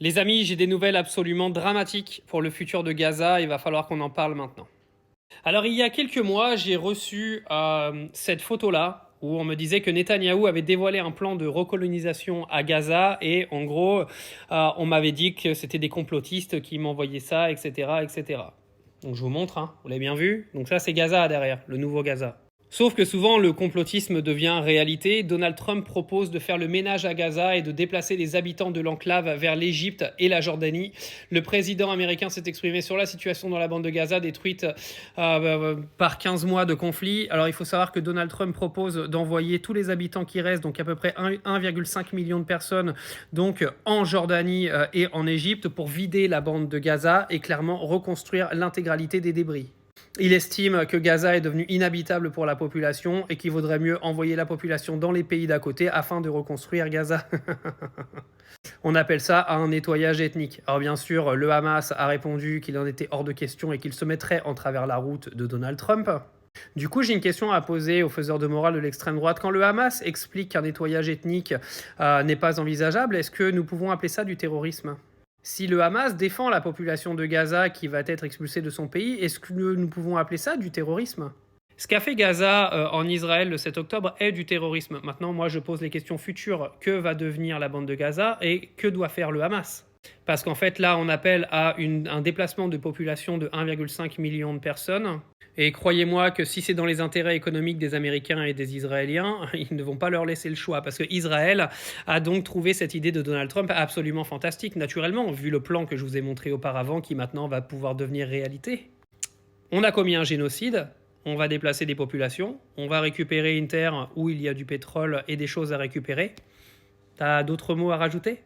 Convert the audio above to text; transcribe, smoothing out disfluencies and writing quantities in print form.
Les amis, j'ai des nouvelles absolument dramatiques pour le futur de Gaza, il va falloir qu'on en parle maintenant. Alors il y a quelques mois, j'ai reçu cette photo-là, où on me disait que Netanyahou avait dévoilé un plan de recolonisation à Gaza, et en gros, on m'avait dit que c'était des complotistes qui m'envoyaient ça, etc., etc. Donc je vous montre, hein, vous l'avez bien vu. Donc ça c'est Gaza derrière, le nouveau Gaza. Sauf que souvent, le complotisme devient réalité. Donald Trump propose de faire le ménage à Gaza et de déplacer les habitants de l'enclave vers l'Égypte et la Jordanie. Le président américain s'est exprimé sur la situation dans la bande de Gaza, détruite par 15 mois de conflit. Alors, il faut savoir que Donald Trump propose d'envoyer tous les habitants qui restent, donc à peu près 1,5 million de personnes, donc en Jordanie et en Égypte, pour vider la bande de Gaza et clairement reconstruire l'intégralité des débris. Il estime que Gaza est devenu inhabitable pour la population et qu'il vaudrait mieux envoyer la population dans les pays d'à côté afin de reconstruire Gaza. On appelle ça un nettoyage ethnique. Alors bien sûr, le Hamas a répondu qu'il en était hors de question et qu'il se mettrait en travers la route de Donald Trump. Du coup, j'ai une question à poser aux faiseurs de morale de l'extrême droite. Quand le Hamas explique qu'un nettoyage ethnique n'est pas envisageable, est-ce que nous pouvons appeler ça du terrorisme ? Si le Hamas défend la population de Gaza qui va être expulsée de son pays, est-ce que nous pouvons appeler ça du terrorisme ? Ce qu'a fait Gaza en Israël le 7 octobre est du terrorisme. Maintenant, moi, je pose les questions futures. Que va devenir la bande de Gaza et que doit faire le Hamas ? Parce qu'en fait, là, on appelle à un déplacement de population de 1,5 million de personnes. Et croyez-moi que si c'est dans les intérêts économiques des Américains et des Israéliens, ils ne vont pas leur laisser le choix. Parce que Israël a donc trouvé cette idée de Donald Trump absolument fantastique, naturellement, vu le plan que je vous ai montré auparavant, qui maintenant va pouvoir devenir réalité. On a commis un génocide, on va déplacer des populations, on va récupérer une terre où il y a du pétrole et des choses à récupérer. T'as d'autres mots à rajouter ?